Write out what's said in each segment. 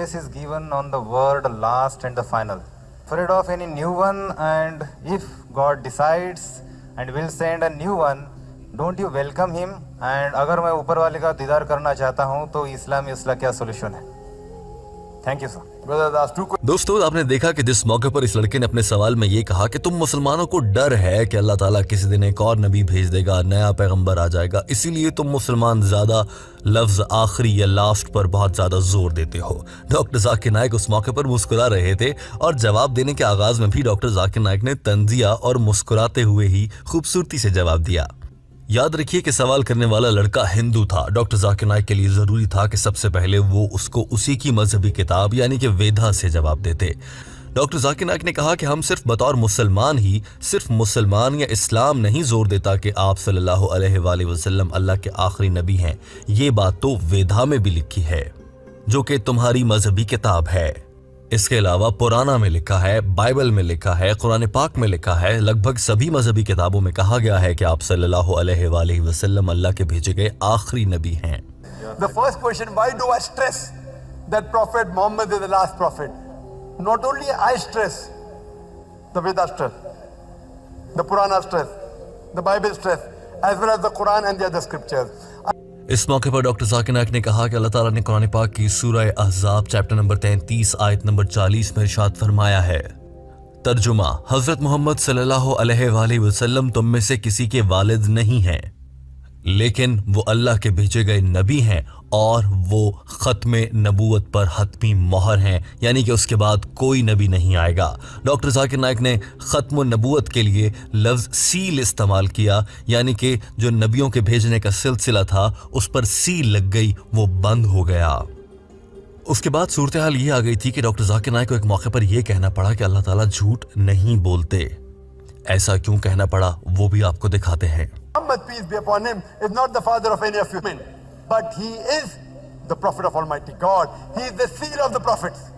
grace is given on the word last and the final. Afraid of any new one, and if God decides and will send a new one, don't you welcome him? And अगर मैं ऊपर वाले का दीदार करना चाहता हूँ तो इस्लाम इसका क्या सोल्यूशन है? Thank you sir. दोस्तों, आपने देखा कि जिस मौके पर इस लड़के ने अपने सवाल में ये कहा कि तुम मुसलमानों को डर है कि अल्लाह ताला किसी दिन एक और नबी भेज देगा, नया पैगंबर आ जाएगा, इसीलिए तुम मुसलमान ज्यादा लफ्ज आखिरी या लास्ट पर बहुत ज्यादा जोर देते हो। डॉक्टर जाकिर नाइक उस मौके पर मुस्कुरा रहे थे और जवाब देने के आगाज में भी डॉक्टर जाकिर नाइक ने तंजिया और मुस्कुराते हुए ही खूबसूरती से जवाब दिया। याद रखिए कि सवाल करने वाला लड़का हिंदू था। डॉक्टर जाकिर नाइक के लिए जरूरी था कि सबसे पहले वो उसको उसी की मजहबी किताब यानी कि वेदा से जवाब देते। डॉक्टर जाकिर नाइक ने कहा कि हम सिर्फ बतौर मुसलमान ही, सिर्फ मुसलमान या इस्लाम नहीं जोर देता कि आप सल्लल्लाहु अलैहि वसल्लम अल्लाह के आखिरी नबी हैं। ये बात तो वेदा में भी लिखी है जो कि तुम्हारी मजहबी किताब है। इसके अलावा पुराना में लिखा है, बाइबल में लिखा है, कुरान पाक में लिखा है, लगभग सभी मजहबी किताबों में कहा गया है कि आप सल्लल्लाहु अलैहि वसल्लम अल्लाह के भेजे गए आखिरी नबी हैं। The first question, why do I stress that Prophet Muhammad is the last prophet? Not only I stress, the Vedas stress, the Purana stress, the Bible stress, as well as the Quran and the other scriptures. इस मौके पर doctor Zakir Naik ने कहा कि अल्लाह ताला ने कुरान पाक की सूरह अहज़ाब चैप्टर नंबर 33 आयत नंबर 40 में इरशाद फरमाया है, तर्जुमा, हजरत मोहम्मद सल्लल्लाहु अलैहि वसल्लम तुम में से किसी के वालिद नहीं हैं, लेकिन वो अल्लाह के भेजे गए नबी हैं और वो खत्मे नबूवत पर हतमी मोहर हैं, यानी कि उसके बाद कोई नबी नहीं आएगा। डॉक्टर जाकिर नाइक ने खत्म नबूवत के लिए लफ्ज़ सील इस्तेमाल किया, यानी कि जो नबियों के भेजने का सिलसिला था उस पर सील लग गई, वो बंद हो गया। उसके बाद सूरत हाल ये आ गई थी कि डॉक्टर जाकिर नाइक को एक मौके पर यह कहना पड़ा कि अल्लाह ताला झूठ नहीं बोलते। ऐसा क्यों कहना पड़ा वो भी आपको दिखाते हैं। Muhammad, peace be upon him, is not the father of any of you men, but he is the prophet of Almighty God. He is the seal of the prophets.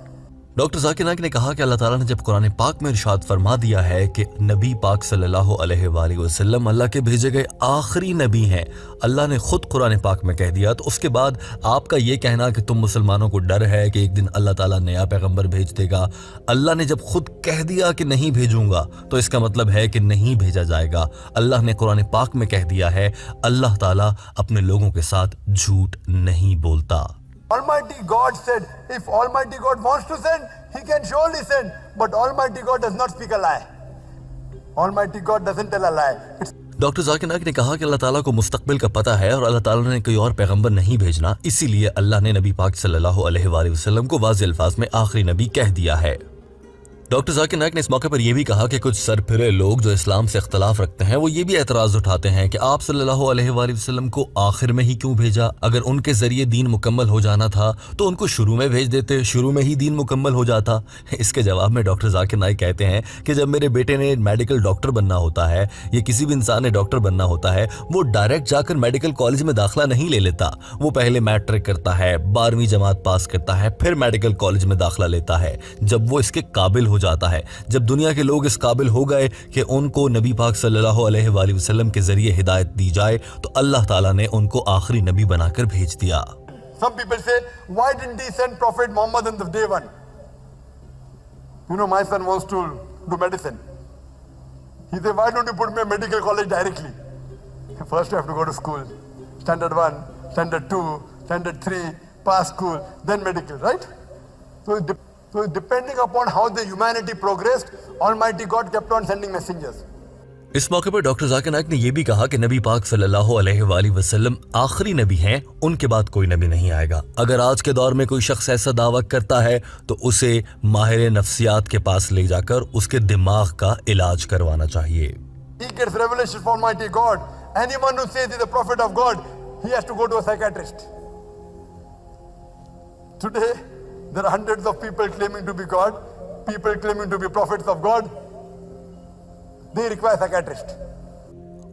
Doctor Zakir Naik ने कहा कि अल्लाह ताला ने जब कुरान पाक में इरशाद फरमा दिया है कि नबी पाक सल्लल्लाहु अलैहि वसल्लम अल्लाह के भेजे गए आखिरी नबी हैं, अल्लाह ने खुद कुरान पाक में कह दिया, तो उसके बाद आपका ये कहना कि तुम मुसलमानों को डर है कि एक दिन अल्लाह ताला नया पैगंबर भेज देगा, अल्लाह ने जब खुद कह दिया कि नहीं भेजूंगा तो इसका मतलब है कि नहीं भेजा जाएगा। अल्लाह ने कुरान पाक में कह दिया है, अल्लाह ताला अपने लोगों के साथ झूठ नहीं बोलता। Almighty God said, if Almighty God wants to send, He can surely send. But Almighty God does not speak a lie. Almighty God doesn't tell a lie. Doctor Zakir Naik ने कहा कि अल्लाह ताला को मुस्तकबिल का पता है और अल्लाह ताला ने कोई और पैगंबर नहीं भेजना, इसीलिए अल्लाह ने नबी पाक सल्लल्लाहु अलैहि वसल्लम को वाज़ेह अल्फाज में आखिरी नबी कह दिया है। डॉक्टर जाकिर नाइक ने इस मौके पर यह भी कहा कि कुछ सरफिरे लोग जो इस्लाम से इख्तलाफ रखते हैं वो ये भी एतराज उठाते हैं कि आप सल्लल्लाहु अलैहि वसल्लम को आखिर में ही क्यों भेजा, अगर उनके जरिए दीन मुकम्मल हो जाना था तो उनको शुरू में भेज देते, शुरू में ही दीन मुकम्मल हो जाता। इसके जवाब में डॉक्टर जाकिर नाइक कहते हैं कि जब मेरे बेटे ने मेडिकल डॉक्टर बनना होता है या किसी भी इंसान ने डॉक्टर बनना होता है, वो डायरेक्ट जाकर मेडिकल कॉलेज में दाखिला नहीं ले लेता, वो पहले मैट्रिक करता है, 12वीं जमात पास करता है, फिर मेडिकल कॉलेज में दाखिला लेता है। जब वो इसके काबिल हो जाता है, जब दुनिया के लोग इस काबिल हो गए कि उनको नबी पाक सल्लल्लाहु अलैहि वसल्लम के जरिए हिदायत दी जाए, तो अल्लाह ताला ने उनको आखिरी नबी बनाकर भेज दिया। Some people say, why didn't He send Prophet Muhammad on the day one? You know, my son wants to do medicine. He said, why don't you put me in medical college directly? First you have to go to school, standard 1, standard 2, standard 3, pass school, then medical, right? So depending upon how the humanity progressed, Almighty God kept on sending messengers. इस मौके पर doctor Zakir Naik ने यह भी कहा कि नबी पाक सल्लल्लाहु अलैहि वसल्लम आखिरी नबी हैं, उनके बाद कोई नबी नहीं आएगा। अगर आज के दौर में कोई शख्स ऐसा दावा करता है तो उसे माहिर नफ्सियात के पास ले जाकर उसके दिमाग का इलाज करवाना चाहिए। He gets revelation from Almighty God. Anyone who says he's a prophet of God, he has to go to a psychiatrist. Today, there are hundreds of people claiming to be God, people claiming to be prophets of God. They require psychiatrist.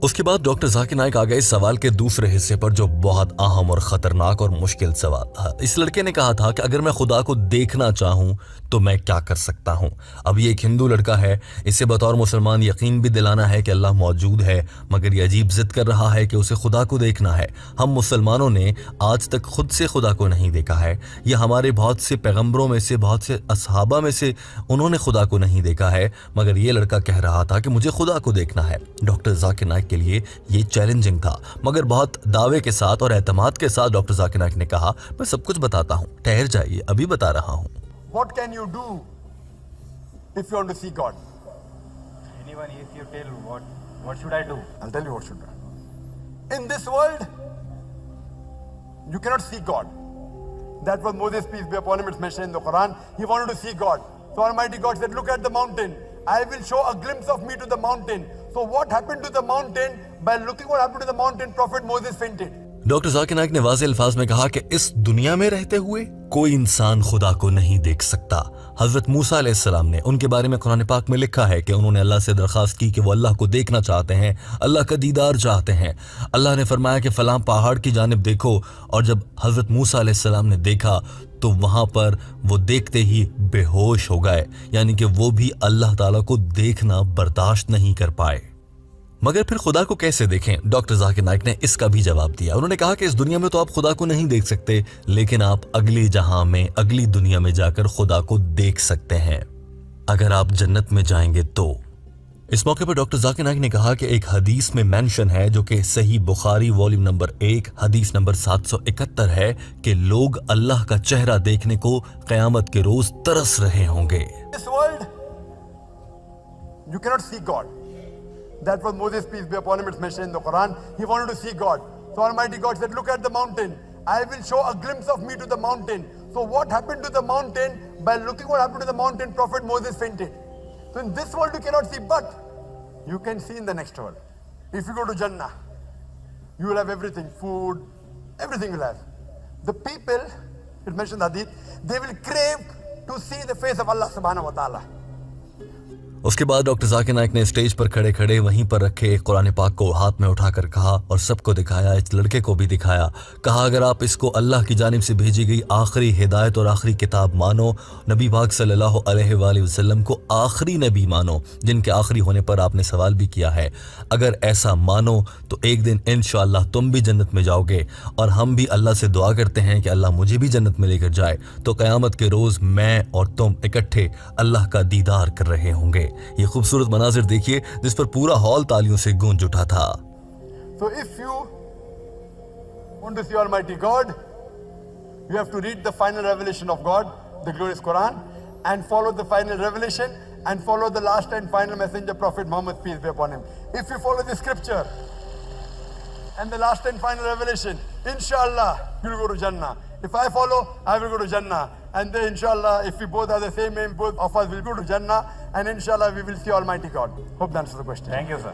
उसके बाद doctor Zakir Naik आ गए इस सवाल के दूसरे हिस्से पर, जो बहुत अहम और खतरनाक और मुश्किल सवाल था। इस लड़के ने कहा था कि अगर मैं खुदा को देखना चाहूं तो मैं क्या कर सकता हूं। अब ये एक हिंदू लड़का है, इसे बतौर मुसलमान यकीन भी दिलाना है कि अल्लाह मौजूद है, मगर ये अजीब जिद कर रहा है कि उसे खुदा को देखना है। हम मुसलमानों ने आज तक खुद से खुदा को नहीं देखा है, या हमारे बहुत से पैगंबरों में से, बहुत से असहाबा में से उन्होंने खुदा को नहीं देखा है, मगर ये लड़का कह रहा था कि मुझे खुदा को देखना है। डॉक्टर जाकिर नाइक के लिए ये चैलेंजिंग था, मगर बहुत दावे के साथ और एतमाद के साथ डॉक्टर जाकिर नाइक ने कहा, मैं सब कुछ बताता हूं, ठहर जाइए, अभी बता रहा हूं। What can you do if you want to see God? Anyone, if you tell what should I do? I'll tell you what should do. In this world, you cannot see God. That was Moses, peace be upon him, it's mentioned in the Quran. He wanted to see God. So Almighty God said, look at the mountain. I will show a glimpse of me to the mountain. So what happened to the mountain? By looking what happened to the mountain, Prophet Moses fainted. Doctor Zakir Naik ने वाज़ेह अल्फाज में कहा कि इस दुनिया में रहते हुए कोई इंसान खुदा को नहीं देख सकता। हजरत मूसा अलैहिस्सलाम ने, उनके बारे में कुरान पाक में लिखा है कि उन्होंने अल्लाह से दरख्वास्त की कि वो अल्लाह को देखना चाहते हैं, अल्लाह का दीदार चाहते हैं। अल्लाह ने फरमाया कि फलां पहाड़ की जानिब देखो, और जब हजरत मूसा अलैहिस्सलाम ने देखा तो वहां पर वो देखते ही बेहोश हो गए, यानी कि वो भी अल्लाह ताला को देखना बर्दाश्त नहीं कर पाए। मगर फिर खुदा को कैसे देखें? डॉक्टर जाकिर नाइक ने इसका भी जवाब दिया। उन्होंने कहा कि इस दुनिया में तो आप खुदा को नहीं देख सकते, लेकिन आप अगली जहां में, अगली दुनिया में जाकर खुदा को देख सकते हैं, अगर आप जन्नत में जाएंगे तो। इस मौके पर डॉक्टर जाकिर नाइक ने कहा कि एक हदीस में मेंशन है, जो कि सही बुखारी वॉल्यूम नंबर 1 हदीस नंबर 771 है, कि लोग अल्लाह का चेहरा देखने को क़यामत के रोज तरस रहे होंगे। This world, you cannot see God. That was Moses, peace be upon him, it's mentioned in the Quran. He wanted to see God. So Almighty God said, look at the mountain. I will show a glimpse of me to the mountain. So what happened to the mountain? By looking what happened to the mountain, Prophet Moses fainted. So in this world you cannot see, but you can see in the next world. If you go to Jannah, you will have everything, food, everything will have. The people, it mentioned Hadith, they will crave to see the face of Allah subhanahu wa ta'ala. उसके बाद doctor Zakir Naik ने stage पर खड़े खड़े वहीं पर रखे कुरान पाक को हाथ में उठाकर कहा, और सबको दिखाया, इस लड़के को भी दिखाया। कहा, अगर आप इसको अल्लाह की जानिब से भेजी गई आखिरी हिदायत और आखिरी किताब मानो, नबी पाक सल्लल्लाहु अलैहि वसल्लम को आखिरी नबी मानो, जिनके आखिरी होने पर आपने सवाल भी किया है, अगर ऐसा मानो तो एक दिन इंशाअल्लाह तुम भी जन्नत में जाओगे, और हम भी अल्लाह से दुआ करते हैं कि अल्लाह मुझे भी जन्नत में लेकर जाए, तो क़यामत के रोज़ मैं और तुम इकट्ठे अल्लाह का दीदार कर रहे होंगे। ये खूबसूरत मनाजिर देखिए, जिस पर पूरा हॉल तालियों से गूंज उठा था। So if you want to see Almighty God, you have to read the final revelation of God, the glorious Quran, and follow the final revelation, and follow the last and final messenger, Prophet Muhammad, peace be upon him. If you follow the scripture and the last and final revelation, inshallah, you will go to Jannah. If I follow, I will go to Jannah. And then inshallah, if we both have the same aim, both of us will go to Jannah, and inshallah we will see Almighty God. Hope that answers the question. Thank you, sir.